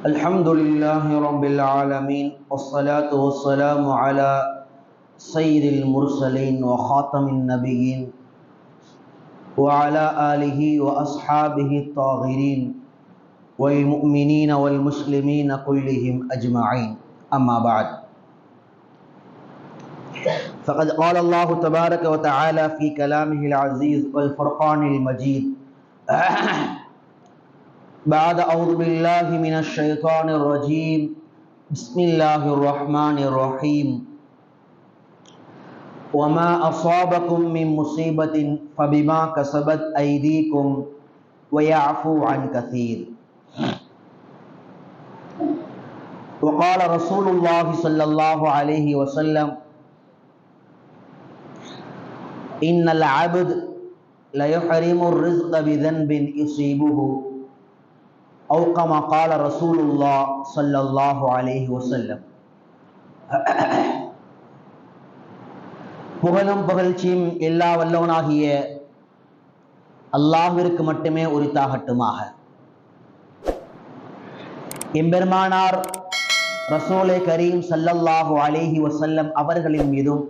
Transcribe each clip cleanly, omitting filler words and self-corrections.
الحمد لله رب العالمين والصلاة والسلام على سيد المرسلين وخاتم النبيين وعلى آله وأصحابه الطاهرين والمؤمنين والمسلمين كلهم أجمعين أما بعد فقد قال الله تبارك وتعالى في كلامه العزيز والفرقان المجيد بعد أعوذ بالله من الشيطان الرجيم بسم الله الرحمن الرحيم وما أصابكم من مصيبة فبما كسبت أيديكم ويعفو عن كثير وقال رسول الله صلى الله عليه وسلم إن العبد ليحرم الرزق بذنب يصيبه أو كما قال رسول الله صلى الله عليه وسلم. புகழும் புகழ்ச்சியும் எல்லா வல்லவனாகிய அல்லாஹ்விற்கு மட்டுமே உரித்தாகட்டுமாக. எம்பெருமானார் ரசூலே கரீம் ஸல்லல்லாஹு அலைஹி வஸல்லம் அவர்களின் மீதும்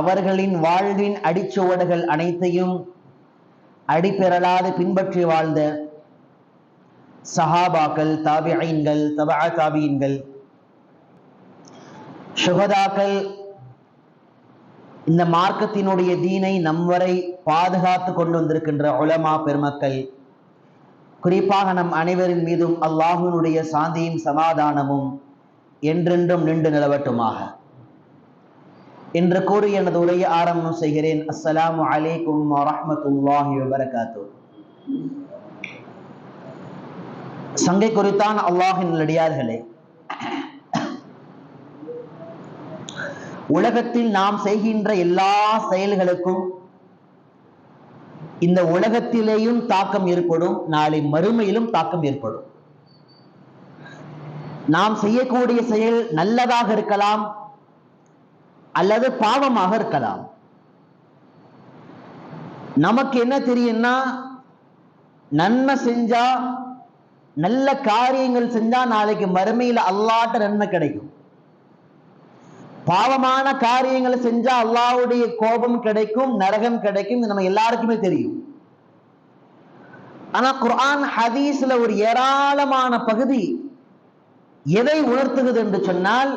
அவர்களின் வாழ்வின் அடிச்சுவடுகள் அனைத்தையும் அடிப்பெறலாது பின்பற்றி வாழ்ந்த சஹாபாக்கள், தாபிஈன்கள், தபஅ தாபிஈன்கள், ஷுஹதாக்கள், இந்த மார்க்கத்தினுடைய தீனை நம்வரை பாதுகாத்து கொண்டு வந்திருக்கின்ற உலமா பெருமக்கள், குறிப்பாக நம் அனைவரின் மீதும் அல்லாஹ்வினுடைய சாந்தியும் சமாதானமும் என்றென்றும் நின்று நிலவட்டுமாக. என்று கூறி எனது உரையை ஆரம்பம் செய்கிறேன். அஸ்ஸலாமு அலைக்கும் வரஹ்மத்துல்லாஹி வபரகாத்துஹு. சங்கை குறித்தான் அல்லாஹின் நல்லடியார்களே, உலகத்தில் நாம் செய்கின்ற எல்லா செயல்களுக்கும் இந்த உலகத்திலேயும் தாக்கம் ஏற்படும், நாளை மறுமையிலும் தாக்கம் ஏற்படும். நாம் செய்யக்கூடிய செயல் நல்லதாக இருக்கலாம் அல்லது பாவமாக இருக்கலாம். நமக்கு என்ன தெரியும்னா, நன்மை செஞ்சா, நல்ல காரியங்கள் செஞ்சா நாளைக்கு மறுமையில் அல்லாஹ்ட்ட நன்மை கிடைக்கும். பாவமான காரியங்களை செஞ்சா அல்லாஹ்வுடைய கோபம் கிடைக்கும், நரகம் கிடைக்கும். இது நம்ம எல்லாருக்குமே தெரியும். ஆனா குர்ஆன் ஹதீஸ்ல ஒரு ஏராளமான பகுதி எதை உணர்த்துகிறது என்று சொன்னால்,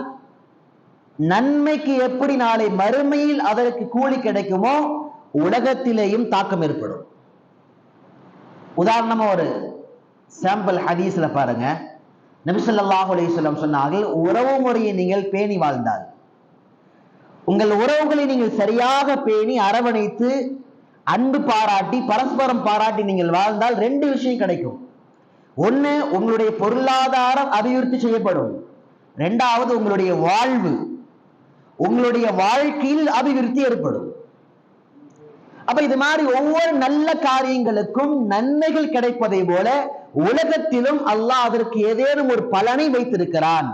நன்மைக்கு எப்படி நாளை மறுமையில் அதற்கு கூலி கிடைக்குமோ உலகத்திலேயும் தாக்கம் ஏற்படும். உதாரணமா ஒரு சாம்பிள் ஹதீஸ்ல பாருங்க. நபி ஸல்லல்லாஹு அலைஹி வஸல்லம் சொன்னார்கள், உறவு முறையை நீங்கள் பேணி வாழ்ந்தால், உங்கள் உறவுகளை நீங்கள் சரியாக பேணி அரவணைத்து அன்பு பாராட்டி பரஸ்பரம் பாராட்டி நீங்கள் வாழ்ந்தால் ரெண்டு விஷயம் கிடைக்கும். ஒண்ணு, உங்களுடைய பொருளாதாரம் அபிவிருத்தி செய்யப்படும். ரெண்டாவது, உங்களுடைய வாழ்வு, உங்களுடைய வாழ்க்கையில் அபிவிருத்தி ஏற்படும். அப்ப இது மாதிரி ஒவ்வொரு நல்ல காரியங்களுக்கும் நன்மைகள் கிடைப்பதை போல உலகத்திலும் அல்லாஹ் அதற்கு ஏதேனும் ஒரு பலனை வைத்திருக்கிறான்.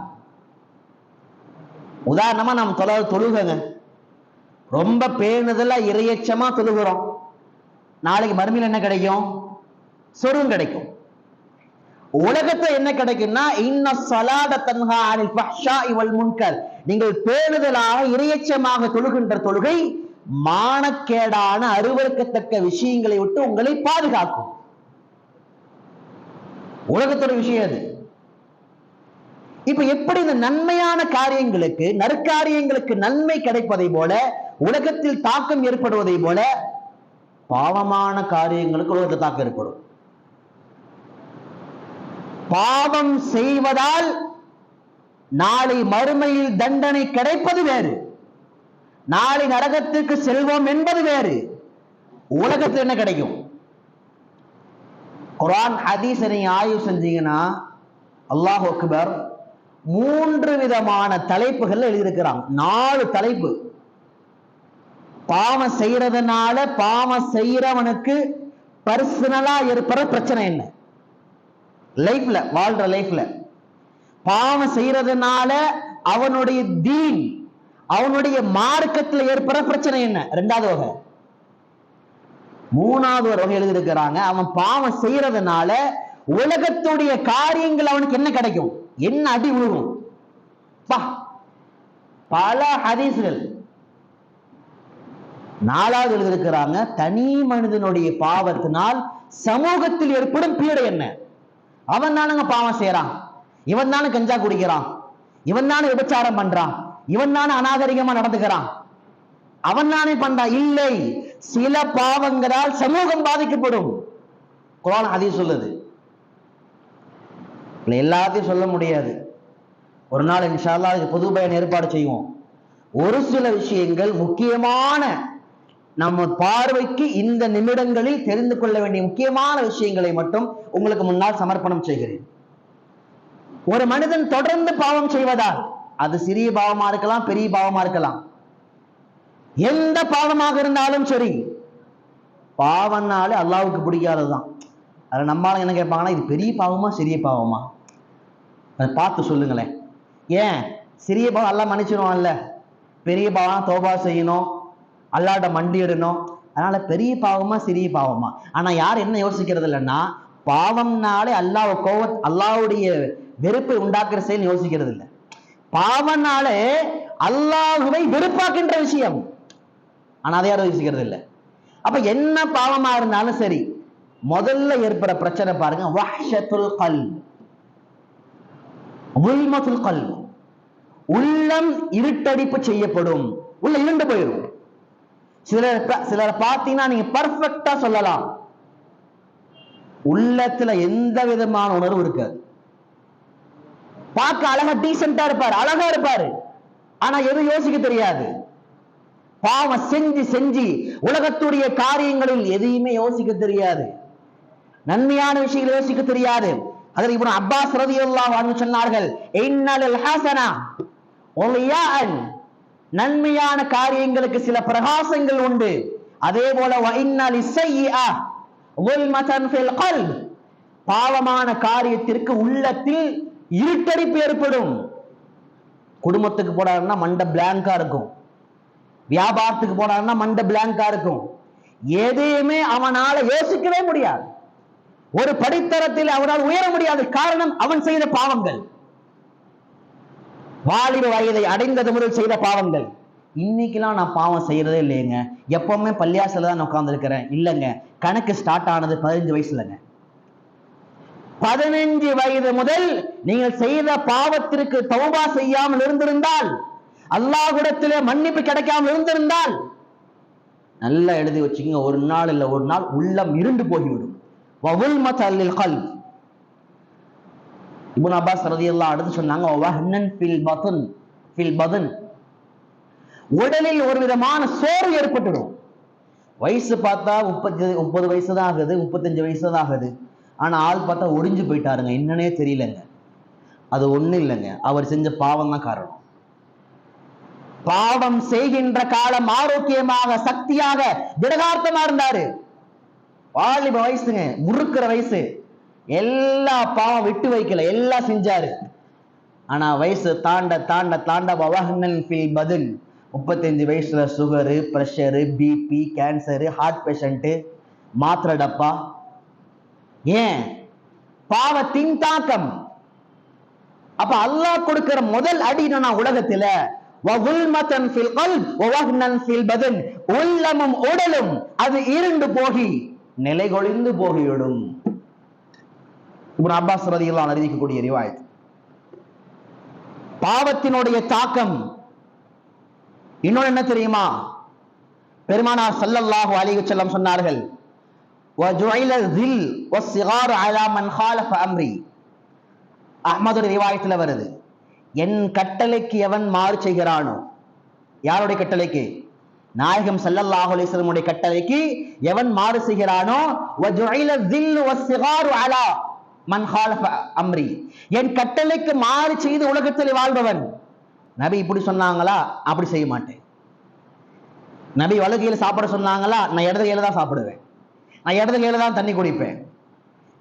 உதாரணமா நாம் தொழுகங்க, ரொம்ப பேணுதலா இறையச்சமா தொழுகிறோம், நாளைக்கு மறுமையில் என்ன கிடைக்கும்? சொர்க்கம் கிடைக்கும். உலகத்தை என்ன கிடைக்கும்னா, இன்ன ஸலாத தன்ஹா அனில் ஃபஹ்ஷாஇ வல் முன்கர், நீங்கள் பேணுதலாக இறையச்சமாக தொழுகின்ற தொழுகை மானக்கேடான அருவருக்கத்தக்க விஷயங்களை விட்டு உங்களை பாதுகாக்கும். உலகத்தோட விஷயம் அது. இப்ப எப்படி இந்த நன்மையான காரியங்களுக்கு, நற்காரியங்களுக்கு நன்மை கிடைப்பதை போல, உலகத்தில் தாக்கம் ஏற்படுவதை போல, பாவமான காரியங்களுக்கு உலகத்தில் தாக்கம் ஏற்படும். பாவம் செய்வதால் நாளை மறுமையில் தண்டனை கிடைப்பது வேறு, நாளை நரகத்திற்கு செல்வோம் என்பது வேறு. உலகத்தில் என்ன கிடைக்கும்? குர்ஆன் ஹதீஸ் நீங்க ஆய்வு செஞ்சீங்கன்னா, அல்லாஹ் அக்பர், 3 விதமான தலைப்புகள் எழுதியிருக்கிறாங்க. 4 தலைப்பு. பாவம் செய்யறதுனால பாவம் செய்யறவனுக்கு பர்சனலா ஏற்படுற பிரச்சனை என்ன, லைஃப்ல வாழ்ற லைஃப்ல பாவம் செய்யறதுனால அவனுடைய தீன், அவனுடைய மார்க்கத்தில் ஏற்படுற பிரச்சனை என்ன, 2வது வகை. மூணாவது ஒரு வகை எழுதியிருக்கிறாங்க, அவன் பாவம் செய்யறதுனால உலகத்துடைய காரியங்கள் அவனுக்கு என்ன கிடைக்கும், என்ன அடி விழுகும். பல ஹதீஸ்கள். நாலாவது எழுதியிருக்கிறாங்க, தனி மனிதனுடைய பாவத்தினால் சமூகத்தில் ஏற்படும் பீடை என்ன. அவன் தானுங்க பாவம் செய்யறான், இவன் தானே கஞ்சா குடிக்கிறான், இவன் தானே விபச்சாரம் பண்றான், இவன் தானே அநாகரிகமா நடந்துக்கிறான், அவன் தானே பண்றான். இல்லை, சில பாவங்களால் சமூகம் பாதிக்கப்படும். குர்ஆன் ஹதீஸ் சொல்லுது. எல்லாத்தையும் சொல்ல முடியாது. ஒரு நாள் இன்ஷா அல்லாஹ் இதுக்கு பொது பயன் ஏற்பாடு செய்வோம். ஒரு சில விஷயங்கள் முக்கியமான, நம்ம பார்வைக்கு இந்த நிமிடங்களில் தெரிந்து கொள்ள வேண்டிய முக்கியமான விஷயங்களை மட்டும் உங்களுக்கு முன்னால் சமர்ப்பணம் செய்கிறேன். ஒரு மனிதன் தொடர்ந்து பாவம் செய்வதால், அது சிறிய பாவமா இருக்கலாம், பெரிய பாவமா இருக்கலாம், எந்த பாவமாக இருந்தாலும் சரி, பாவம்னாலே அல்லாஹ்வுக்கு பிடிக்காததுதான். அதில் நம்மளால என்ன கேட்பாங்கன்னா, இது பெரிய பாவமா சிறிய பாவமா, அதை பார்த்து சொல்லுங்களேன். ஏன் சிறிய பாவம் அல்லாஹ் மன்னிச்சிடுவான்ல, பெரிய பாவம் தௌபா செய்யணும், அல்லாஹ்ட்ட மண்டியிடணும். அதனால பெரிய பாவமா சிறிய பாவமா. ஆனா யார் என்ன யோசிக்கிறது இல்லைன்னா, பாவம்னாலே அல்லாஹ்வுடைய வெறுப்பை உண்டாக்குற செயல் யோசிக்கிறது இல்லை. பாவம்னாலே அல்லாஹ்வை வெறுப்பாக்கின்ற விஷயம், ஆனா அதை யாரும் யோசிக்கிறது இல்லை. அப்ப என்ன பாவமா இருந்தாலும் சரி, முதல்ல ஏற்படுற பிரச்சனை பாருங்க, வஹ்ஷத்துல் கல்ப், முல்மத்துல் கல்ப், உள்ளம் இருட்டடிப்பு செய்யப்படும், உள்ள இருண்டு போயிடும். சிலரை பார்த்தீங்கன்னா நீங்க பர்ஃபெக்டா சொல்லலாம், உள்ளத்துல எந்த விதமான உணர்வு இருக்காது. பார்க்க அழகா டீசென்டா இருப்பாரு, அழகா இருப்பாரு, ஆனா எதுவும் யோசிக்க தெரியாது. பாவம் செஞ்சு செஞ்சு உலகத்துடைய காரியங்களில் எதையுமே யோசிக்க தெரியாது, நன்மையான விஷயங்களை யோசிக்க தெரியாது. அதில் இப்னு அப்பாஸ் ரலியல்லாஹு அன்ஹு சொன்னார்கள், இன்னல் ஹஸனா வலியான், நன்மையான காரியங்களுக்கு சில பிரகாசங்கள் உண்டு, அதே போல வ இன்னல் ஸய்யிஆ ஸுல்மதன் ஃபில் கல்ப், பாவமான காரியத்திற்கு உள்ளத்தில் இருட்டடிப்பு ஏற்படும். குடும்பத்துக்கு போறாருன்னா மண்டை பிளாங்கா இருக்கும், வியாபாரத்துக்கு போறாருன்னா மண்டை பிளாங்கா இருக்கும், எதையுமே அவனால யோசிக்கவே முடியாது, ஒரு படித்தரத்தில் அவனால் உயர முடியாது. காரணம், அவன் செய்த பாவங்கள், வாலிப வயதை அடைந்தது முதல் செய்த பாவங்கள். இன்னைக்கெல்லாம் நான் பாவம் செய்யறதே இல்லைங்க, எப்பவுமே பள்ளியாசல தான் உட்கார்ந்து இருக்கிறேன். இல்லைங்க, கணக்கு ஸ்டார்ட் ஆனது 15 வயசுலங்க. 15 வயது முதல் நீங்கள் செய்த பாவத்திற்கு தௌபா செய்யாமல் இருந்திருந்தால், அல்லாஹ்விடத்திலே மன்னிப்பு கிடைக்காமல் இருந்திருந்தால், நல்லா எழுதி வச்சுக்கோங்க, ஒரு நாள் இல்ல ஒரு நாள் உள்ளம் இருண்டு போய்விடும். வவுல்மதல் கல்ப். இப்னு அப்பாஸ் ரலியல்லாஹு அடுத்து சொன்னாங்க, வஹ்னன் ஃபில் பத்ன், ஃபில் பத்ன், உடலில் ஒரு விதமான சோர்வு ஏற்பட்டுடும். வயசு பார்த்தா 30 வயசு தான் ஆகுது, 35 வயசு தான் ஆகுது, ஆனா ஆள் பார்த்தா ஒடிஞ்சு போயிட்டாருங்க, என்னன்னே தெரியலங்க. அது ஒண்ணு இல்லைங்க, அவர் செஞ்ச பாவம் தான் காரணம். பாவம் செய்கின்ற காலம் ஆரோக்கியமாக, சக்தியாக, திடகார்த்தமா இருந்தாரு. வாலிப வயசுங்க, முறுக்கிற வயசு, எல்லா பாவம் விட்டு வைக்கல, எல்லாம் செஞ்சாரு. ஆனா வயசு தாண்ட தாண்ட தாண்ட வஹ்னன் ஃபில் பத்ன், 35 வயசுல sugar, pressure, BP, cancer, heart patient, மாத்திரை டப்பா. ஏன்? பாவத்தின் தாக்கம். அப்ப அல்லாஹ் கொடுக்கிற முதல் அடி என்னன்னா, உலகத்துல வகுல்மதன் ஃபில் கல்ப் வஹ்னன் ஃபில் பத்ன், உள்ளமும் உடலும் அது இருண்டு போகி நிலைகொழிந்து போகிவிடும். இப்னு அப்பாஸ் ரலியல்லாஹு அன்ஹு அறிவிக்கக்கூடிய ரிவாயத். பாவத்தினுடைய தாக்கம் இன்னொன்னு என்ன தெரியுமா? பெருமானார் ஸல்லல்லாஹு அலைஹி வஸல்லம் சொன்னார்கள், வஜுஇல ஸில் வஸ்ஸிகார் அலா மன் காலஃப அம்ரி. அஹ்மது ரிவாயத்துல வருது, என் கட்டளைக்கு எவன் மாறு செய்கிறானோ, யாருடைய கட்டளைக்கு? நாயகம் ஸல்லல்லாஹு அலைஹி வஸல்லம் உடைய கட்டளைக்கு எவன் மாறு செய்கிறானோ, வஜுஇல ஸில் வஸ்ஸிகார் அலா மன் காலஃப அம்ரி, என் கட்டளைக்கு மாறு செய்து உலகத்தில் வாழ்பவன். நபி இப்படி சொன்னாங்களா? அப்படி செய்ய மாட்டேன். நபி வலது சாப்பிட சொன்னாங்களா? நான் இடது கையில தான் சாப்பிடுவேன், நான் இடது கையில தான் தண்ணி குடிப்பேன்.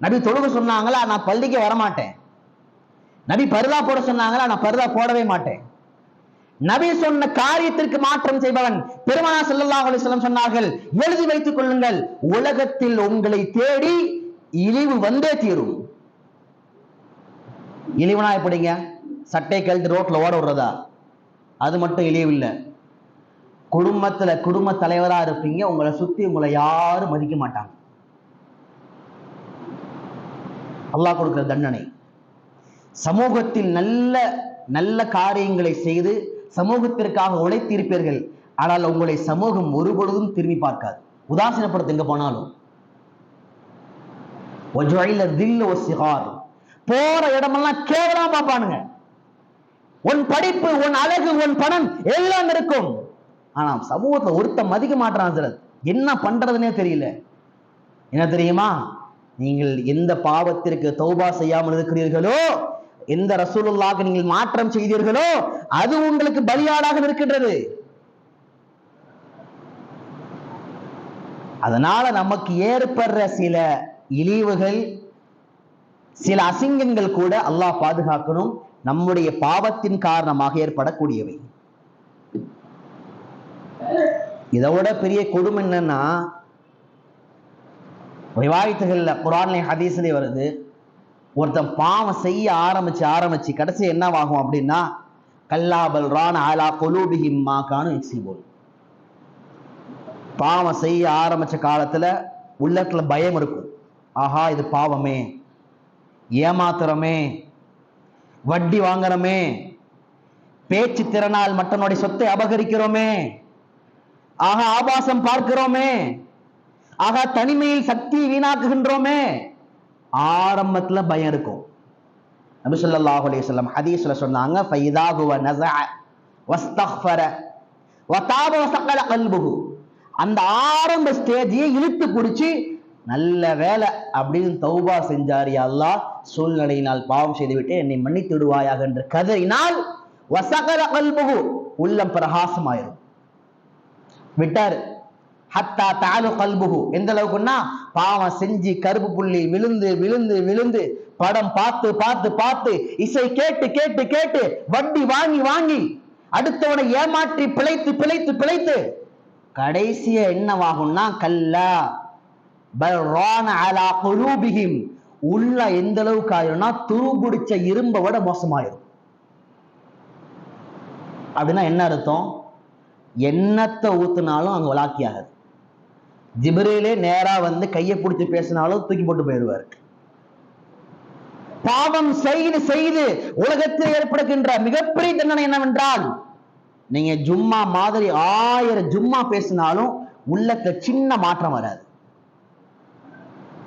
நபி தொழுக சொன்னாங்களா? நான் பள்ளிக்கு வரமாட்டேன். நபி பர்தா போட சொன்னாங்களா? நான் பர்தா போடவே மாட்டேன். நபி சொன்ன காரியத்திற்கு மாற்றம் செய்பவன். பெருமானார் ஸல்லல்லாஹு அலைஹி வஸல்லம் சொன்னார்கள், எழுதி வைத்துக் கொள்ளுங்கள், உலகத்தில் உங்களை தேடி இழிவு வந்தே தீரும். இழிவுனா எப்படிங்க? சட்டை கழட்டி ரோட்ல ஓட விடுறதா? அது மட்டும் இழிவு இல்லை. குடும்ப தலைவரா இருப்பீங்க, உங்களை சுத்தி உங்களை யாரும் மதிக்க மாட்டாங்க. அல்லாஹ் கொடுக்கிற தண்டனை. சமூகத்தில் நல்ல நல்ல காரியங்களை செய்து சமூகத்திற்காக உழைத்திருப்பீர்கள், ஆனால் உங்களை சமூகம் ஒருபொழுதும் திரும்பி பார்க்காது, உதாசீனப்படுத்த எங்க போனாலும். போற இடமெல்லாம் கேவலமா பார்ப்பானுங்க. உன் படிப்பு, உன் அழகு, உன் பணம் எல்லாம் இருக்கும், ஆனா சமூகத்துல ஒருத்த மதிக்க மாட்டான். சார் என்ன பண்றதுன்னே தெரியல. என்ன தெரியுமா? நீங்கள் எந்த பாவத்திற்கு தௌபா செய்யாமல் இருக்கிறீர்களோ, எந்த ரசூலுல்லாஹ்க்கு நீங்கள் மாற்றம் செய்தீர்களோ, அது உங்களுக்கு பலியாடாக இருக்கின்றது. அதனால நமக்கு ஏற்படுற சில இழிவுகள், சில அசிங்கங்கள் கூட அல்லாஹ் பாதுகாக்கணும், நம்முடைய பாவத்தின் காரணமாக ஏற்படக்கூடியவை. இதோட பெரிய கொடுமை என்னன்னா, ரிவாயத்துகள்ல குர்ஆன்ல ஹதீஸ்ல வருது, ஒருத்தன் பாவம் செய்ய ஆரம்பிச்சு கடைசி என்னவாகும் அப்படின்னா, கல்லா பல் ரான அலா குலூபிஹிம் மா கானு யக்ஸிபூன். பாவம் செய்ய ஆரம்பிச்ச காலத்துல உள்ளத்துல பயம் இருக்கும். ஆஹா, இது பாவமே, ஏமாத்துறமே, வட்டி வாங்குறோமே, பேச்சு திறனால் மற்றனுடைய சொத்தை அபகரிக்கிறோமே, ஆக ஆபாசம் பார்க்கிறோமே, ஆக தனிமையில் சக்தியை வீணாக்குகின்றோமே, ஆரம்பத்துல பயம் இருக்கும். நபி ஸல்லல்லாஹு அலைஹி வஸல்லம் ஹதீஸ்ல சொன்னாங்க, ஃபைதா ஹுவ நஸஅ வஸ்தக்ஃபர வதாப வஸகல கல்புஹு. அந்த ஆரம்ப ஸ்டேஜையே இழுத்து பிடிச்சி நல்ல வேலை அப்படின்னு தௌபா செஞ்சார், யா அல்லாஹ் சூழ்நிலையினால் பாவம் செய்துவிட்டு என்னை மன்னித்து விடுவாயாக என்று கதறினால் வஸகல கல்புஹு, உள்ளம் பிரகாசமாயிரும். விட்டாரு. ஹத்தா தஅலு கல்புஹு, எந்த அளவுக்குன்னா பாவம் செஞ்சு கருப்பு புள்ளி விழுந்து விழுந்து விழுந்து படம் பார்த்து பார்த்து பார்த்து இசை கேட்டு கேட்டு கேட்டு வட்டி வாங்கி வாங்கி அடுத்தவனை ஏமாற்றி பிழைத்து பிழைத்து பிழைத்து கடைசிய என்னவாகும்னா, கல்லா பல் ரான அலா குலூபிஹிம், உள்ள எந்த அளவுக்கு ஆயிரும்னா துருபிடிச்ச இரும்பை விட மோசமாயிரும். அப்படின்னா என்ன அர்த்தம்? எண்ணத்தை ஊத்துனாலும் அங்க வளாக்கியாகாது. ஜிப்ரீலே நேரா வந்து கையை பிடிச்சு பேசினாலும் தூக்கி போட்டு போயிடுவார். பாவம் செய்து செய்து உலகத்தில் ஏற்படுகின்ற மிகப்பெரிய தண்டனை என்னவென்றால், நீங்க ஜும்மா மாதிரி 1000 ஜும்மா பேசினாலும் உள்ளத்துல சின்ன மாற்றம் வராது.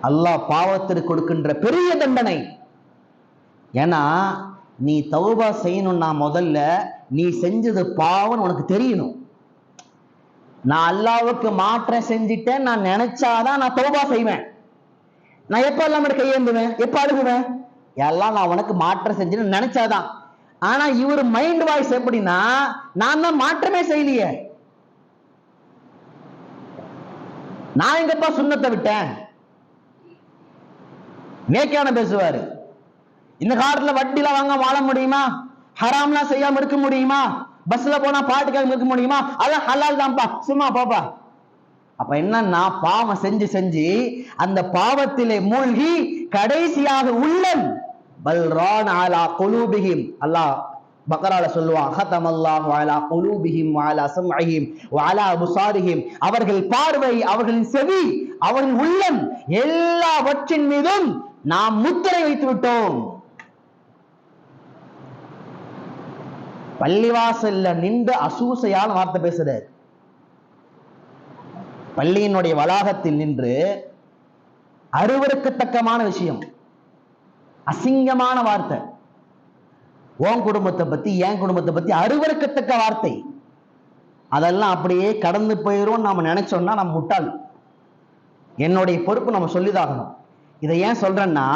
அல்லாஹ் பாவத்திற்கு கொடுக்கின்ற பெரிய தண்டனை. ஏன்னா நீ தௌபா செய்யணும்னா முதல்ல நீ செஞ்சது பாவம் உனக்கு தெரியணும். நான் அல்லாஹ்வுக்கு மாற்றம் செஞ்சிட்டேன் நான் நினைச்சாதான் நான் தௌபா செய்வேன். நான் எப்ப எல்லாம் கையேந்துவேன், எப்ப அழுகுவேன், எல்லாம் நான் உனக்கு மாற்றம் செஞ்சேன்னு நினைச்சாதான். ஆனா இவர் மைண்ட் வாய்ஸ் எப்படின்னா, நான் தான் மாற்றமே செய்யலையே, நான் எங்கப்பா சுண்ணத்தை விட்டேன். நேக்கான பேசுவாரு. இந்த காலத்துல வட்டில வாங்க வாழ முடியுமா? ஹராம்லாம் செய்யாம இருக்க முடியுமா? பஸ்ல போனா பாட்டு கேட்க இருக்க முடியுமா? அதான் ஹலால் தான்ப்பா, சும்மா பாப்பா. அப்ப என்னன்னா, பாவம் செஞ்சு செஞ்சு அந்த பாவத்திலே மூழ்கி கடைசியாக உள்ளம் பல் ரான அலா குலூபிஹிம், அல்லாஹ் பக்ரால சொல்லுவான், ஹதமல்லாஹு அலா குலூபிஹிம் வ அலா சம்இஹிம் வ அலா அப்சாரிஹிம், அவர்கள் பார்வை, அவர்களின் செவி, அவர்களின் உள்ளம் எல்லாவற்றின் மீதும் நாம் முத்திரை வைத்து விட்டோம். பள்ளிவாசல்ல நின்று அசூசையான வார்த்தை பேசுறார். பள்ளியினுடைய வளாகத்தில் நின்று அருவருக்கத்தக்கமான விஷயம், அசிங்கமான வார்த்தை, உன் குடும்பத்தை பத்தி என் குடும்பத்தை பத்தி அருவருக்கத்தக்க வார்த்தை. அதெல்லாம் அப்படியே கடந்து போயிரும் நாம நினைச்சோம்னா நம்ம முட்டாள். என்னுடைய பொறுப்பு நம்ம சொல்லிதாகணும். இதை ஏன் சொல்றேன்னா,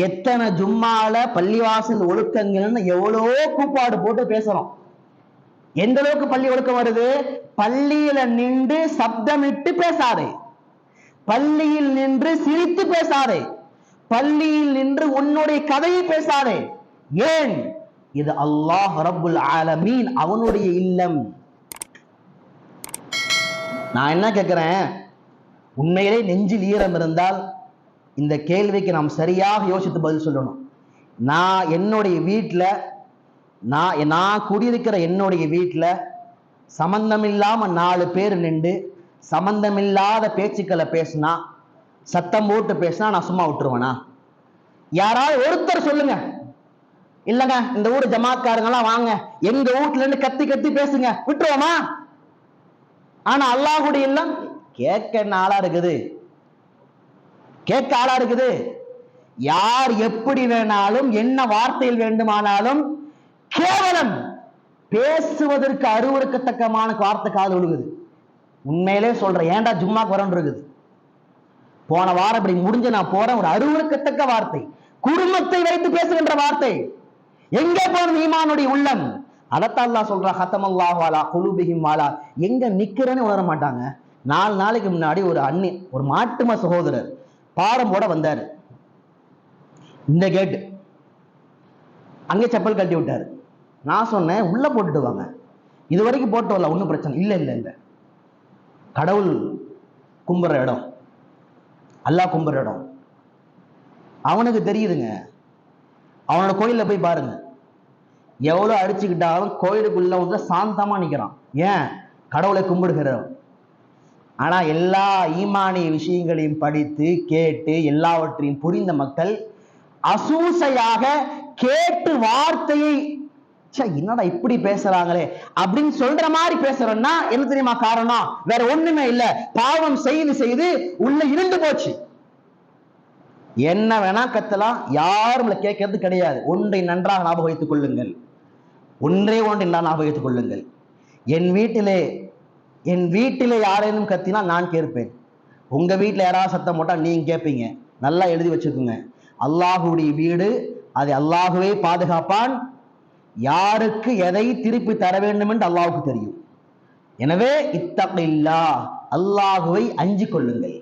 எத்தனை ஜும்மால பள்ளிவாசல் ஒழுக்கங்கள்னு எவ்வளவோ கூப்பாடு போட்டு பேசுறோம். எந்த அளவுக்கு பள்ளி ஒழுக்கம் வருது? பள்ளியில நின்று சப்தமிட்டு பேசாதே, பள்ளியில் நின்று சிரித்து பேசாதே, பள்ளியில் நின்று உன்னுடைய கதையை பேசாதே. ஏன்? இது அல்லாஹ் ரப்புல் ஆலமீன், அவனுடைய இல்லம். நான் என்ன கேட்கிறேன், உண்மையிலே நெஞ்சில் ஈரம் இருந்தால் இந்த கேள்விக்கு நாம் சரியாக யோசித்து பதில் சொல்லணும். நான் என்னுடைய வீட்டில் நான் குடியிருக்கிற என்னுடைய வீட்டில் சம்பந்தம் இல்லாம 4 பேர் நின்று சம்பந்தமில்லாத பேச்சுக்களை பேசினா, சத்தம் போட்டு பேசினா நான் சும்மா விட்டுருவேனா? யாராவது ஒருத்தர் சொல்லுங்க. இல்லங்க இந்த ஊர் ஜமாத்காரங்கெல்லாம் வாங்க எங்க வீட்டுல இருந்து கத்தி கத்தி பேசுங்க, விட்டுருவோமா? ஆனா அல்லாஹ்வுடைய இல்லம் கேட்க ஆளா இருக்குது, கேட்க ஆளா இருக்குது. யார் எப்படி வேணாலும் என்ன வார்த்தையில் வேண்டுமானாலும் கேவலம் பேசுவதற்கு அருவருக்கத்தக்கமான வார்த்தை காது விழுகுது. உண்மையிலே சொல்றேன், ஏன்டா ஜும்மாக்கு வரணும் இருக்குது. போன வாரம் இப்படி முடிஞ்ச நான் போறேன், ஒரு அருவருக்கத்தக்க வார்த்தை, குடும்பத்தை வைத்து பேசுகின்ற வார்த்தை. எங்க போன ஈமானுடைய உள்ளம்? அதத்தான் அல்லாஹ் சொல்றா, ஹத்தமல்லாஹு அலா குலூபிஹிம் வாலா. எங்க நிக்கிறேன்னு உணர மாட்டாங்க. 4 நாளைக்கு முன்னாடி ஒரு மாட்டும சகோதரர் பாடம் போட வந்தாரு. இந்த கேட்டு அங்கே செப்பல் கட்டி விட்டாரு. நான் சொன்னேன் உள்ள போட்டுட்டு வாங்க, இது வரைக்கும் போட்டு வரல, ஒன்றும் பிரச்சனை இல்லை. இல்லை இல்லை, கடவுள் கும்புற இடம், அல்லாஹ் கும்புற இடம் அவனுக்கு தெரியுதுங்க. அவனோட கோயில போய் பாருங்க, எவ்வளவு அடிச்சுக்கிட்டாலும் கோயிலுக்குள்ள வந்து சாந்தமா நிக்கிறான். ஏன்? கடவுளை கும்பிடுகிறவன். ஆனா எல்லா ஈமானிய விஷயங்களையும் படித்து கேட்டு எல்லாவற்றையும் புரிந்த மக்கள் அசூசையாக கேட்டு வார்த்தையை என்னடா இப்படி பேசுறாங்களே அப்படின்னு சொல்ற மாதிரி பேசுறோம்னா என்ன தெரியுமா காரணம்? வேற ஒண்ணுமே இல்ல, பாவம் செய்து செய்து உள்ள இருந்து போச்சு. என்ன வேணா கத்தலாம், யாரும் கேட்கறது கிடையாது. ஒன்றை நன்றாக ஞாபகம் வைத்துக் கொள்ளுங்கள், ஒன்றே ஞாபகம் வைத்துக் கொள்ளுங்கள். என் வீட்டிலே யாரேனும் கத்தினா நான் கேட்பேன். உங்க வீட்டுல யாராவது சத்தம் போட்டா நீங்க கேட்பீங்க. நல்லா எழுதி வச்சுக்கோங்க, அல்லாஹுடைய வீடு, அதை அல்லாஹுவே பாதுகாப்பான். யாருக்கு எதை திருப்பி தர வேண்டும் என்று அல்லாஹுக்கு தெரியும். எனவே இத்தகில்லாஹ், அல்லாஹுவை அஞ்சி கொள்ளுங்கள்.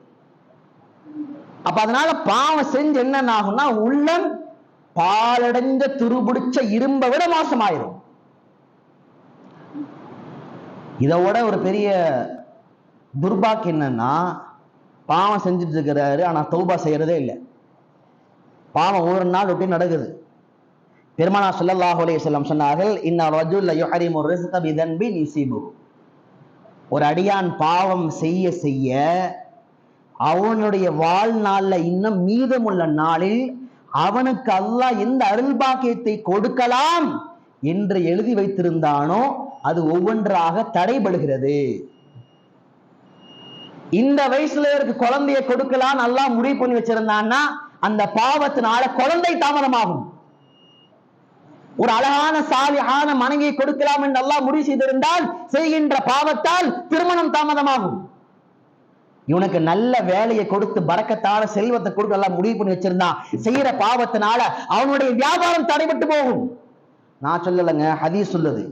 அப்ப அதனால பாவம் செஞ்சு என்ன ஆகும்னா உள்ளம் பாலடைந்த துருபிடிச்ச இரும்பை விட மோசமாயிரும். இதோட ஒரு பெரிய துர்பாக்கு என்னன்னா, பாவம் செஞ்சுட்டு இருக்கிறாரு ஆனா தௌபா செய்யறதே இல்லை. பாவம் ஒரு நாள் ஒட்டி நடக்குது. பெருமானார் ஸல்லல்லாஹு அலைஹி வஸல்லம் சொன்னார்கள், இன்ன ரஜுல யுஹரிமு ரிஸ்க பிதன்பி யுஸீபு. ஒரு அடியான் பாவம் செய்ய செய்ய அவனுடைய வாழ்நாள்ல இன்னும் மீதமுள்ள நாளில் அவனுக்கு அல்லாஹ் எந்த அருள் பாக்கியத்தை கொடுக்கலாம் என்று எழுதி வைத்திருந்தானோ அது ஒவ்வொன்றாக தடைபடுகிறது. இந்த வயசுல இருக்கு குழந்தைய கொடுக்கலாம் அல்லாஹ் முடிவு பண்ணி வச்சிருந்தான்னா அந்த பாவத்தினால குழந்தை தாமதமாகும். ஒரு அழகான சாலிஹான மனைவியை கொடுக்கலாம் என்று அல்லாஹ் முடிவு செய்திருந்தால் செய்கின்ற பாவத்தால் திருமணம் தாமதமாகும். இவனுக்கு நல்ல வேலையை கொடுத்து பரக்கத்தான செல்வத்தை கொடுத்து எல்லாம் முடிவு பண்ணி வச்சிருந்தான், செய்யற பாவத்தினால அவனுடைய வியாபாரம் தடைபட்டு போகும். நான் சொல்லலைங்க, ஹதீஸ் சொல்லுது.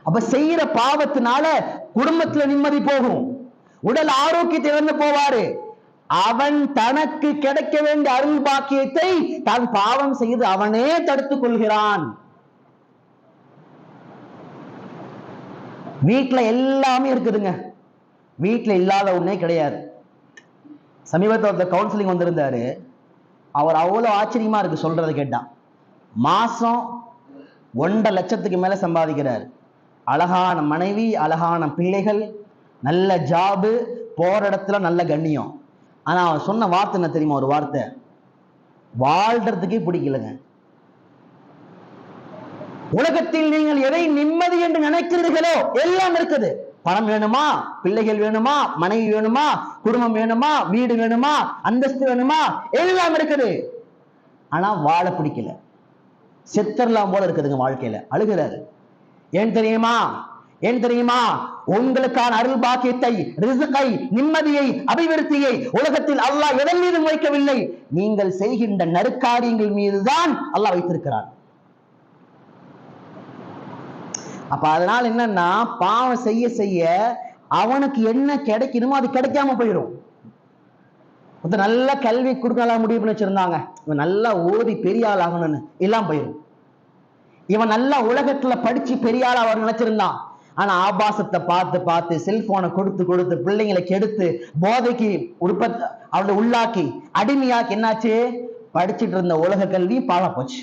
அப்ப செய்யற பாவத்தினால குடும்பத்துல நிம்மதி போகும், உடல் ஆரோக்கியத்தை இழந்து போவாரு. அவன் தனக்கு கிடைக்க வேண்டிய அருள் பாக்கியத்தை தான் பாவம் செய்து அவனே தடுத்துக் கொள்கிறான். வீட்டுல எல்லாமே இருக்குதுங்க, வீட்டுல இல்லாத ஒண்ணே கிடையாது. சமீபத்தில் கவுன்சிலிங் வந்திருந்தாரு, அவர் அவ்வளவு ஆச்சரியமா இருக்கு சொல்றதை கேட்டா. மாசம் 1.5 லட்சத்துக்கு மேல சம்பாதிக்கிறார், அழகான மனைவி, அழகான பிள்ளைகள், நல்ல ஜாபு, போற இடத்துல நல்ல கண்ணியம். ஆனா அவர் சொன்ன வார்த்தை என்ன தெரியுமா? ஒரு வார்த்தை, வாழ்றதுக்கே பிடிக்கலங்க. உலகத்தில் நீங்கள் எதை நிம்மதி என்று நினைக்கிறீர்களோ எல்லாம் இருக்குது. பணம் வேணுமா, பிள்ளைகள் வேணுமா, மனைவி வேணுமா, குடும்பம் வேணுமா, வீடு வேணுமா, அந்தஸ்து வேணுமா, எல்லாம் இருக்குது. ஆனா வாழ பிடிக்கல, செத்தரலாம் போல இருக்குதுங்க வாழ்க்கையில. அழுகிறாரு. ஏன் தெரியுமா? ஏன் தெரியுமா? உங்களுக்கான அருள் பாக்கியத்தை, ரிஸ்கை, நிம்மதியை, அபிவிருத்தியை உலகத்தில் அல்லாஹ் எதன் மீதும் வைக்கவில்லை, நீங்கள் செய்கின்ற நற்காரியங்கள் மீதுதான் அல்லாஹ் வைத்திருக்கிறார். அப்ப அதனால என்னன்னா, பாவம் செய்ய செய்ய அவனுக்கு என்ன கிடைக்கணுமோ அது கிடைக்காம போயிடும். நல்ல கல்வி கொடுக்கலாம் முடிவு பண்ணி வச்சிருந்தாங்க, இவன் நல்லா ஓதி பெரிய ஆள் ஆகணும்னு, எல்லாம் போயிடும். இவன் நல்லா உலகத்துல படிச்சு பெரிய ஆள் அவர் நினைச்சிருந்தான். ஆனா ஆபாசத்தை பார்த்து பார்த்து, செல்போனை கொடுத்து கொடுத்து பிள்ளைங்களை கெடுத்து போதைக்கு அவளை உள்ளாக்கி அடிமையாக்கி என்னாச்சு, படிச்சுட்டு இருந்த உலக கல்வி பாழா போச்சு.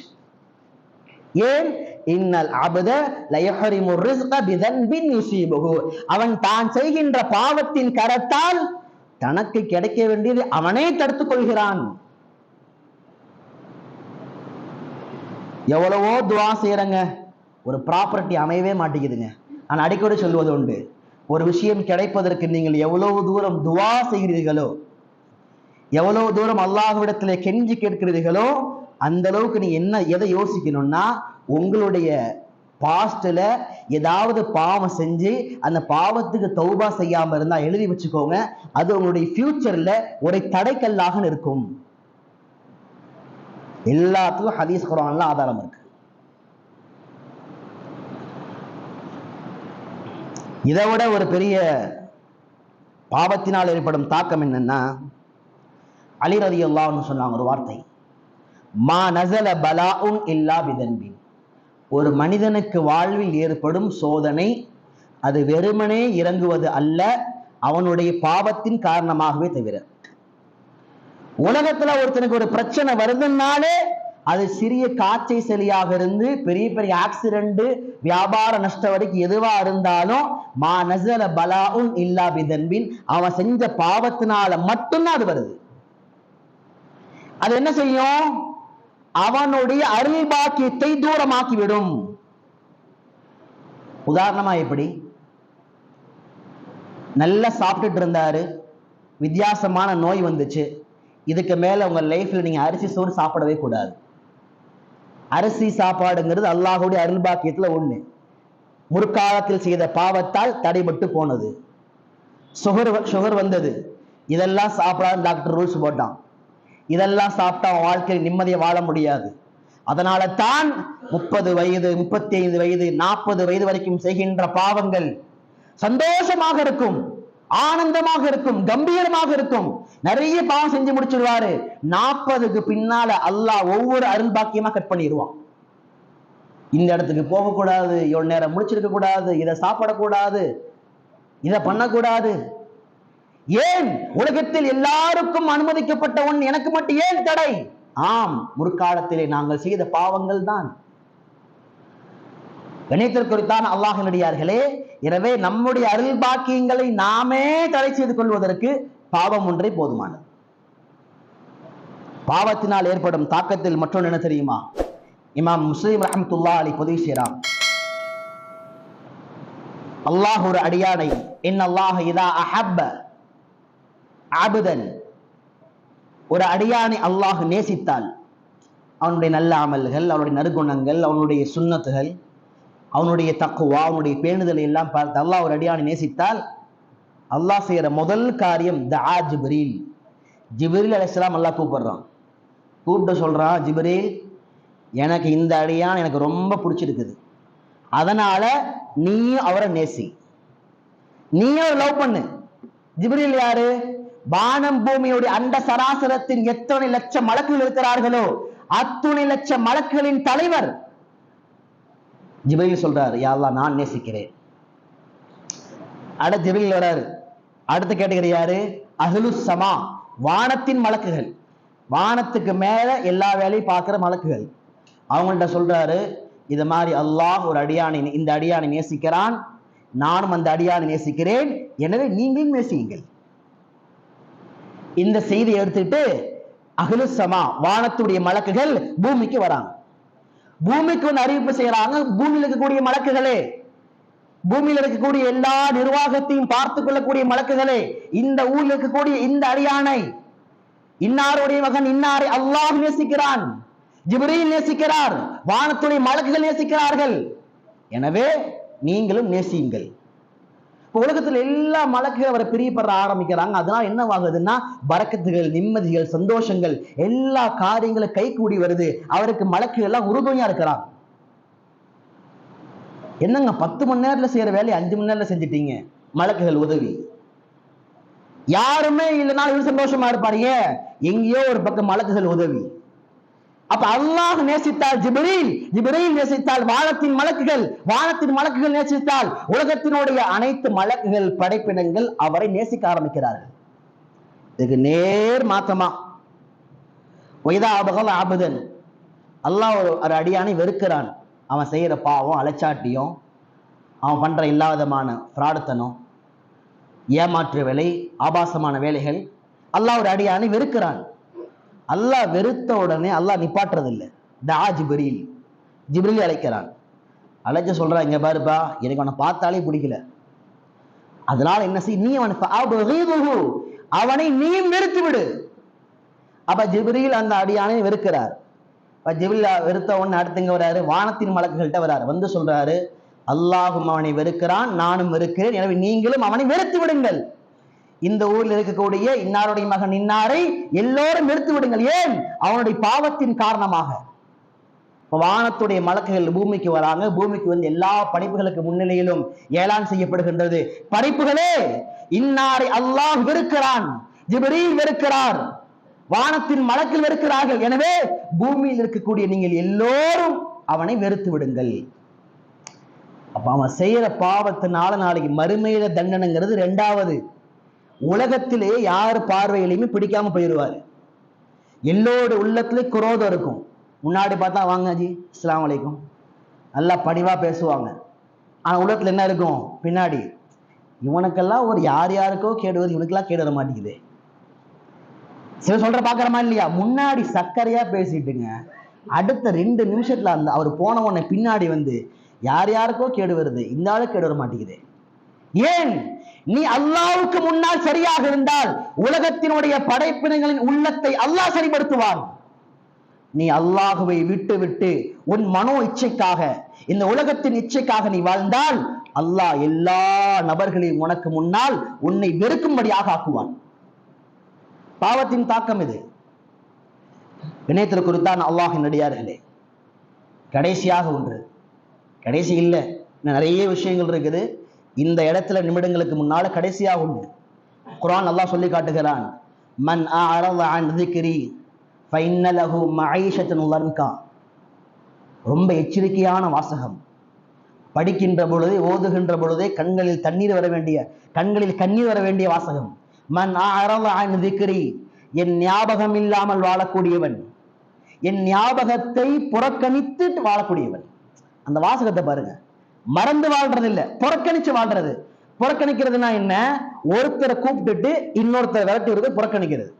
ஏன்? இன்னல் அபத லயஹரிமு ரிஸ்க பிதன்பின் யுஸீபுஹு, அவன் தான் செய்கின்ற பாவத்தின் கரத்தால் தனக்கு கிடைக்க வேண்டியது அவனே தடுத்துக் கொள்கிறான். எவ்வளவோ துவா செய்யறங்க, ஒரு ப்ராப்பர்ட்டி அமையவே மாட்டேங்குதுங்க. நான் அடிக்கடி சொல்வது உண்டு, ஒரு விஷயம் கிடைப்பதற்கு நீங்கள் எவ்வளவு தூரம் துவா செய்கிறீர்களோ, எவ்வளவு தூரம் அல்லாஹ்விடத்திலே கெஞ்சி கேட்கிறீர்களோ, அந்த அளவுக்கு நீங்க எதை யோசிக்கணும்னா, உங்களுடைய பாஸ்ட்ல ஏதாவது பாவம் செஞ்சு அந்த பாவத்துக்கு தௌபா செய்யாம இருந்தா எழுதி வச்சுக்கோங்க, அது உங்களுடைய ஃபியூச்சர்ல ஒரு தடைக்கல்லாக இருக்கும். எல்லாத்துக்கும் ஹதீஸ் குர்ஆன்ல ஆதாரம் இருக்கு. இதை விட ஒரு பெரிய பாவத்தினால் ஏற்படும் தாக்கம் என்னன்னா, அலி ரலியல்லாஹு அன்ஹு சொன்னாங்க ஒரு வார்த்தை, மா நஸல பலாஉன் இல்லா பிதன்பின், ஒரு மனிதனுக்கு வாழ்வில் ஏற்படும் சோதனை அது வெறுமனே இறங்குவது அல்ல, அவனுடைய பாவத்தின் காரணமாகவே தவிர. உலகத்துல ஒருத்தனுக்கு ஒரு பிரச்சனை வருதுன்னாலே அது சிறிய காய்ச்சை சளியாக இருந்து பெரிய பெரிய ஆக்சிடென்ட், வியாபார நஷ்டம் வரைக்கும் எதுவா இருந்தாலும், மா நஸல பலாஉன் இல்லா பிதன்பின், அவன் செஞ்ச பாவத்தினால மட்டும்தான் அது வருது. அது என்ன செய்யும்? அவனுடைய அருள் பாக்கியத்தை தூரமாக்கிவிடும். உதாரணமா எப்படி? நல்லா சாப்பிட்டுட்டு இருந்தாரு, வித்தியாசமான நோய் வந்துச்சு, இதுக்கு மேல உங்க லைஃப்ல நீங்க அரிசி சோறு சாப்பிடவே கூடாது. அரிசி சாப்பாடுங்கிறது அல்லாஹ்வுடைய அருள் பாக்கியத்துல ஒண்ணு. முற்காலத்தில் செய்த பாவத்தால் தடைபட்டு போனது. சுகர் வந்தது, இதெல்லாம் சாப்பிடாது டாக்டர் ரூல்ஸ் போட்டான். இதெல்லாம் சாப்பிட்டா அவன் வாழ்க்கையில் நிம்மதியை வாழ முடியாது. அதனால தான் 30 வயது 35 வயது 40 வயது வரைக்கும் செய்கின்ற பாவங்கள் சந்தோஷமாக இருக்கும், ஆனந்தமாக இருக்கும், கம்பீரமாக இருக்கும். நிறைய பாவம் செஞ்சு முடிச்சிருவாரு, 40க்கு பின்னால அல்லாஹ் ஒவ்வொரு அருள் பாக்கியமா கட் பண்ணிடுவான். இந்த இடத்துக்கு போகக்கூடாது, எவ்வளவு நேரம் முடிச்சிருக்க கூடாது, இதை சாப்பிடக்கூடாது, இதை பண்ணக்கூடாது. ஏன்? உலகத்தில் எல்லாருக்கும் அனுமதிக்கப்பட்ட ஒன்று எனக்கு மட்டும் ஏன் தடை? ஆம், முற்காலத்திலே நாங்கள் செய்த பாவங்கள் தான். கணித்திற்குறித்தான் அல்லாஹ்வினடியார்களே, எனவே நம்முடைய அருள் பாக்கியங்களை நாமே தடை செய்து கொள்வதற்கு பாவம் ஒன்றே போதுமானது. பாவத்தினால் ஏற்படும் தாக்கத்தில் மற்றொன்று என்ன தெரியுமா? இமாம் முஸ்லிம் ரஹ்மத்துல்லாஹி அலைஹி பதிவு செய்றார், அல்லாஹ் ஒரு அடியானை, இன்னல்லாஹ இதா அஹப்ப அபுதன், ஒரு அடியானை அல்லாஹ் நேசித்தால், அவனுடைய நல்ல அமல்கள், அவனுடைய நற்குணங்கள், அவனுடைய சுன்னத்துகள், அவனுடைய தக்குவா, அவனுடைய பேணுதலை எல்லாம் பார்த்து அல்லாஹ் ஒரு அடியானை நேசித்தால், அல்லாஹ் செய்யற முதல் காரியம் தஆ ஜிப்ரீல். ஜிப்ரீல் அலைஹிஸ்ஸலாம் அல்லாஹ் கூப்பிடுறான், கூப்பிட்டு சொல்றான், ஜிப்ரீல் எனக்கு இந்த அடியான் எனக்கு ரொம்ப பிடிச்சிருக்குது, அதனால நீ அவரை நேசி, நீ அவரை லவ் பண்ணு. ஜிப்ரீல் யாரு? வானம் பூமியுடைய அண்ட சராசரத்தின் எத்தனை லட்சம் மலக்குகள் இருக்கிறார்களோ அத்துணை லட்சம் மலக்குகளின் தலைவர். ஜிப்ரீல் சொல்றாரு, யா அல்லாஹ் நான் நேசிக்கிறேன். அடுத்து ஜிப்ரீல் வராரு, அடுத்த கேட்டகரி யாரு? அஹ்லுஸ் ஸமா, வானத்தின் மலக்குகள், வானத்துக்கு மேல எல்லா வேலையும் பார்க்கிற மலக்குகள். அவங்கள்ட்ட சொல்றாரு, இது மாதிரி அல்லாஹ் ஒரு அடியானை, இந்த அடியானை நேசிக்கிறான், நானும் அந்த அடியானை நேசிக்கிறேன், எனவே நீங்களும் நேசியுங்கள். இந்த செய்தி எடுத்துட்டு அஹ்லுஸ் ஸமா, வானத்துடைய மலக்குகள் பூமிக்கு வராங்க. பூமிக்கு வந்து அறிவிப்பு செய்யறாங்க, பூமியில் இருக்கக்கூடிய மலக்குகளே, பூமியில் இருக்கக்கூடிய எல்லா நிர்வாகத்தையும் பார்த்துக் கொள்ளக்கூடிய மலக்குகளே, இந்த ஊரில் இருக்கக்கூடிய இந்த அடியானை, இன்னாருடைய மகன் இன்னாரை அல்லாஹ் நேசிக்கிறான், ஜிப்ரீல் நேசிக்கிறார், வானத்துடைய மலக்குகள் நேசிக்கிறார்கள், எனவே நீங்களும் நேசியுங்கள். உலகத்தில் எல்லா மலக்குகள் அவரை பிரியப்பட ஆரம்பிக்கிறாங்க. அதனால என்ன ஆகுதுன்னா, பரக்கத்துகள், நிம்மதிகள், சந்தோஷங்கள், எல்லா காரியங்களும் கை கூடி வருது. அவருக்கு மலக்குகள் எல்லாம் உறுதுணையா இருக்கிறாங்க. என்னங்க 10 மணி நேரத்துல செய்யற வேலையை 5 மணி நேரத்துல செஞ்சிட்டீங்க, மலக்குகள் உதவி. யாருமே இல்லைன்னா இவர் சந்தோஷமா இருப்பாரு, எங்கேயோ ஒரு பக்கம் மலக்குகள் உதவி. அப்ப அல்லாஹ் நேசித்தால் ஜிப்ரீல், ஜிப்ரீல் நேசித்தால் வானத்தின் மலக்குகள், வானத்தின் மலக்குகள் நேசித்தால் உலகத்தினுடைய அனைத்து மலக்குகள், படைப்பினங்கள் அவரை நேசிக்க ஆரம்பிக்கிறார்கள். இதுக்கு நேர் மாற்றமா ஒய்தா அபகல் ஆபுதன், அல்லாஹ் ஒரு அடியானை வெறுக்கிறான். அவன் செய்யற பாவம், அலச்சாட்டியம், அவன் பண்ற எல்லா விதமான பிரார்த்தனம், ஏமாற்று வேலை, ஆபாசமான வேலைகள், அல்லாஹ் ஒரு அடியானை வெறுக்கிறான். அல்லாஹ் வெறுத்த உடனே அல்லாஹ் நிப்பாட்டுறது இல்லை. தா ஜிப்ரீல், ஜிப்ரீல் அழைக்கிறான். அழைச்ச சொல்றான், இங்க பாருப்பா, எனக்கு அவனை பார்த்தாலே பிடிக்கல, அதனால என்ன செய், நீ அவனை நீயும் வெறுத்து விடு. அப்ப ஜிப்ரீல் அந்த அடியானை வெறுக்கிறார். ஜிப்ரீல் வெறுத்த உடனே அடுத்தங்க வராரு, வானத்தின் மலக்குகள்கிட்ட வராரு. வந்து சொல்றாரு, அல்லாஹும் அவனை வெறுக்கிறான், நானும் வெறுக்கிறேன், எனவே நீங்களும் அவனை வெறுத்து விடுங்கள். இந்த ஊரில் இருக்கக்கூடிய இன்னாருடைய மகன் இன்னாரை எல்லோரும் வெறுத்து விடுங்கள். ஏன்? அவனுடைய பாவத்தின் காரணமாக. வானத்துடைய மலக்குகள் பூமிக்கு வராங்க. பூமிக்கு வந்து எல்லா படைப்புகளுக்கு முன்னிலையிலும் ஏலான் செய்யப்படுகின்றது, படைப்புகளே, இன்னாரை அல்லாஹ் வெறுக்கிறான், ஜிப்ரீல் வெறுக்கிறார், வானத்தின் மலக்குகள் வெறுக்கிறார்கள், எனவே பூமியில் இருக்கக்கூடிய நீங்கள் எல்லோரும் அவனை வெறுத்து விடுங்கள். அப்ப அவன் செய்யற பாவத்தினால நாளைக்கு மறுமையில தண்டனைங்கிறது ரெண்டாவது. உலகத்திலே யார் பார்வையிலையுமே பிடிக்காம போயிடுவாரு. எல்லோட உள்ளத்திலே குரோதம் இருக்கும். முன்னாடி பார்த்தா வாங்க ஜி அஸ்ஸலாமு அலைக்கும், நல்லா பணிவா பேசுவாங்க. ஆனா உள்ளத்துல என்ன இருக்கும்? பின்னாடி இவனுக்கெல்லாம் ஒரு யார் யாருக்கோ கேடு வருது, இவனுக்கெல்லாம் கேடு வர மாட்டேங்குது. சில சொல்ற பாக்குறமா இல்லையா? முன்னாடி சக்கரையா பேசிட்டுங்க, அடுத்த 2 நிமிஷத்துல அந்த அவர் போன உடனே பின்னாடி வந்து யார் யாருக்கோ கேடு வருது, இந்த ஆளு கேடு வர மாட்டேங்குது. ஏன்? நீ அல்லாஹ்வுக்கு முன்னால் சரியாக இருந்தால் உலகத்தினுடைய படைப்பினங்களின் உள்ளத்தை அல்லாஹ் சரிப்படுத்துவான். நீ அல்லாஹுவை விட்டு விட்டு உன் மனோ இச்சைக்காக, இந்த உலகத்தின் இச்சைக்காக நீ வாழ்ந்தால் அல்லாஹ் எல்லா நபர்களையும் உனக்கு முன்னால் உன்னை வெறுக்கும்படியாக ஆக்குவான். பாவத்தின் தாக்கம் இது. வினயத்திற்கு குறித்தான் அல்லாஹின் நடிகார்களே. கடைசியாக ஒன்று, கடைசி இல்லை, நிறைய விஷயங்கள் இருக்குது. இந்த இடத்துல நிமிடங்களுக்கு முன்னால கடைசியாக உண்டு. குர்ஆன் அல்லாஹ் சொல்லி காட்டுகிறான், மன் அஅரத அன் ذிக்ரி ஃபஇன்ன லஹு மஈஷத்தன் லன்கா. ரொம்ப எச்சரிக்கையான வாசகம். படிக்கின்ற பொழுதே, ஓதுகின்ற பொழுதே கண்களில் கண்ணீர் வர வேண்டிய வாசகம். மன் அஅரத அன் ذிக்ரி, என் ஞாபகம் இல்லாமல் வாழக்கூடியவன், என் ஞாபகத்தை புறக்கணித்து வாழக்கூடியவன். அந்த வாசகத்தை பாருங்க. மறந்து வாழ்றது இல்ல, புறக்கணிச்சு வாழ்றது. புறக்கணிக்கிறதுனா என்ன? ஒருத்தரை கூப்பிட்டுட்டு இன்னொருத்தரை விரட்டி வருது புறக்கணிக்கிறது.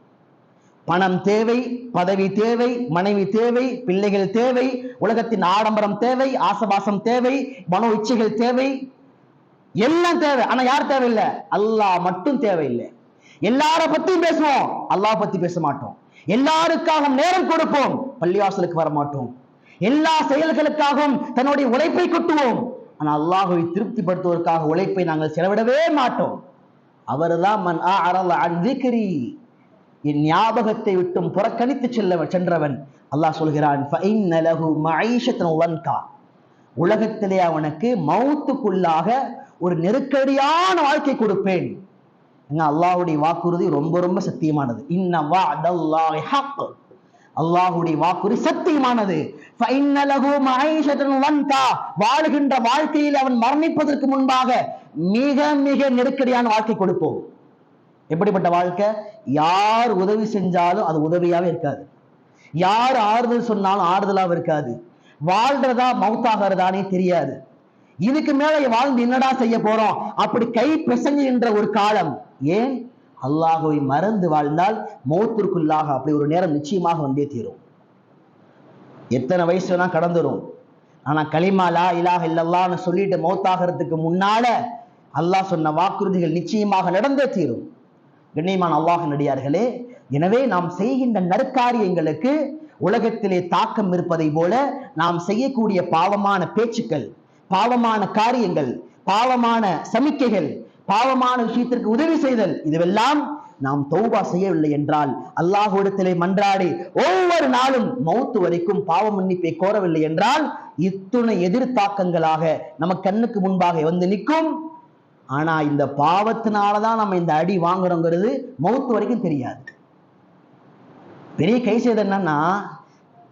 பணம் தேவை, பதவி தேவை, மனைவி தேவை, பிள்ளைகள் தேவை, உலகத்தின் ஆடம்பரம் தேவை, ஆசபாசம் தேவை, மனோ இச்சைகள் தேவை, எல்லாம் தேவை. ஆனா யார் தேவையில்லை? அல்லாஹ் மட்டும் தேவையில்லை. எல்லார பத்தியும் பேசுவோம், அல்லாஹ் பத்தி பேச மாட்டோம். எல்லாருக்காக நேரம் கொடுப்போம், பள்ளிவாசலுக்கு வர மாட்டோம். எல்லா செயல்களுக்காகவும் தன்னுடைய உழைப்பை கொட்டுவோம், ஆனா அல்லாஹ்வை திருப்திப்படுத்துவதற்காக உழைப்பை நாங்கள் செலவிடவே மாட்டோம். அவர்தான் மன் அஅரத அன் ذிக்ரி, என் ஞாபகத்தை விட்டும் புறக்கணித்து சென்றவன். அல்லாஹ் சொல்கிறான், ஃபஇன்ன லஹு மஈஷத்தன் லன்கா, உலகத்திலே அவனுக்கு மௌத்துக்குள்ளாக ஒரு நெருக்கடியான வாழ்க்கை கொடுப்பேன். அல்லாஹ்வுடைய வாக்குறுதி ரொம்ப ரொம்ப சத்தியமானது. இன்ன வஅதல்லாஹி ஹக், அல்லாஹ்வுடைய வாக்குறுதி சத்தியமானது. ஃபஇன்ன லஹு மஈஷத்தன் லன்கா, வாழ்கின்ற வாழ்க்கையில் அவன் மரணிப்பதற்கு முன்பாக மிக மிக நெருக்கடியான வாழ்க்கை கொடுப்போம். எப்படிப்பட்ட வாழ்க்கை? யார் உதவி செஞ்சாலும் அது உதவியாவே இருக்காது, யார் ஆறுதல் சொன்னாலும் ஆறுதலாக இருக்காது, வாழ்றதா மௌத்தாகிறதானே தெரியாது. இதுக்கு மேல வாழ்ந்து என்னடா செய்ய போறோம் அப்படி கை பிசங்குகின்ற ஒரு காலம். ஏன்? அல்லாஹ்வை மறந்து வாழ்ந்தால் மௌத்திற்குள்ளாக அப்படி ஒரு நேரம் நிச்சயமாக வந்தே தீரும். எத்தனை வயசு வேணா கடந்துரும், ஆனா கலிமா லா இலாஹ இல்லல்லாஹ்னு சொல்லிட்டு மௌத்தாகிறதுக்கு முன்னால அல்லாஹ் சொன்ன வாக்குறுதிகள் நிச்சயமாக நடந்தே தீரும். கண்ணியமான அல்லாஹ்வின் அடியார்களே, எனவே நாம் செய்கின்ற நற்காரியங்களுக்கு உலகத்திலே தாக்கம் இருப்பதை போல நாம் செய்யக்கூடிய பாவமான பேச்சுக்கள், பாவமான காரியங்கள், பாவமான சமிக்கைகள், பாவமான விஷயத்திற்கு உதவி செய்தல், இதுவெல்லாம் நாம் தௌபா செய்யவில்லை என்றால், அல்லாஹ்விடத்திலே மன்றாடி ஒவ்வொரு நாளும் மௌத்து வரைக்கும் பாவ மன்னிப்பை கோரவில்லை என்றால், இத்துணை எதிர்த்தாக்கங்களாக நம்ம கண்ணுக்கு முன்பாக வந்து நிற்கும். ஆனா இந்த பாவத்தினாலதான் நம்ம இந்த அடி வாங்குறோங்கிறது மௌத்து வரைக்கும் தெரியாது. பெரிய கை செய்த என்னன்னா,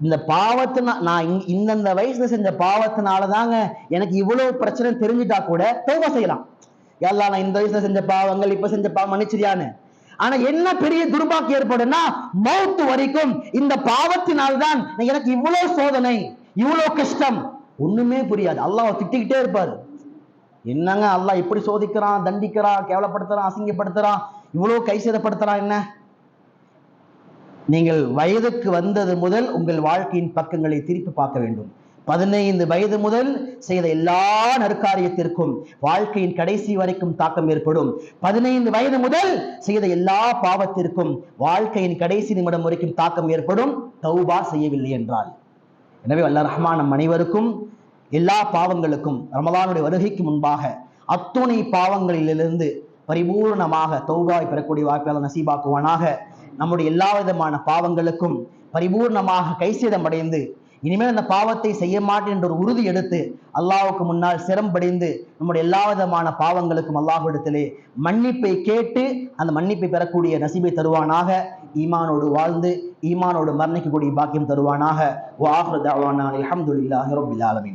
இந்த பாவத்தினா நான் இந்தந்த வயசுல செஞ்ச பாவத்தினாலதாங்க எனக்கு இவ்வளவு பிரச்சனை தெரிஞ்சுட்டா கூட தௌபா செய்யலாம். எல்லாம் நான் இந்த வயசுல செஞ்ச பாவங்கள் இப்ப செஞ்ச பாவம் மன்னிச்சிரியான்னு. ஆனா என்ன பெரிய துர்பாக்கியம் ஏற்படும்னா மௌத்து வரைக்கும் இந்த பாவத்தினால் தான் எனக்கு இவ்வளவு சோதனை, இவ்வளவு கஷ்டம், ஒண்ணுமே புரியாது. அல்லாஹ் திட்டிக்கிட்டே இருப்பாரு. என்னங்க அல்லாஹ் இப்படி சோதிக்கிறான், தண்டிக்கிறான், கேவலப்படுத்துறான், அசிங்கப்படுத்துறான், இவ்வளவு கைசேதப்படுத்துறான்? என்ன, நீங்கள் வயதுக்கு வந்தது முதல் உங்கள் வாழ்க்கையின் பக்கங்களை திருப்பி பார்க்க வேண்டும். 15 வயது முதல் செய்த எல்லா நற்காரியத்திற்கும் வாழ்க்கையின் கடைசி வரைக்கும் தாக்கம் ஏற்படும். 15 வயது முதல் செய்த எல்லா பாவத்திற்கும் வாழ்க்கையின் கடைசி நிமிடம் வரைக்கும் தாக்கம் ஏற்படும், தௌபா செய்யவில்லை என்றால். எனவே அல்லாஹ் ரஹ்மான் நம் அனைவருக்கும் எல்லா பாவங்களுக்கும் ரமலானுடைய வருகைக்கு முன்பாக அத்துணை பாவங்களிலிருந்து பரிபூர்ணமாக தௌபாவை பெறக்கூடிய வாய்ப்பாளர் நசீபாக்குவானாக. நம்முடைய எல்லா விதமான பாவங்களுக்கும் பரிபூர்ணமாக கைசேதம் அடைந்து இனிமேல் அந்த பாவத்தை செய்ய மாட்டேன் என்ற ஒரு உறுதி எடுத்து அல்லாஹ்வுக்கு முன்னால் சிரம்படைந்து நம்முடைய எல்லா விதமான பாவங்களுக்கும் அல்லாஹ்விடத்திலே மன்னிப்பை கேட்டு அந்த மன்னிப்பை பெறக்கூடிய நசீபை தருவானாக. ஈமானோடு வாழ்ந்து ஈமானோடு மரணிக்கக்கூடிய பாக்கியம் தருவானாக. வ ஆகிரு தஅவானா அல்ஹம்துலில்லாஹி ரப்பில் ஆலமீன்.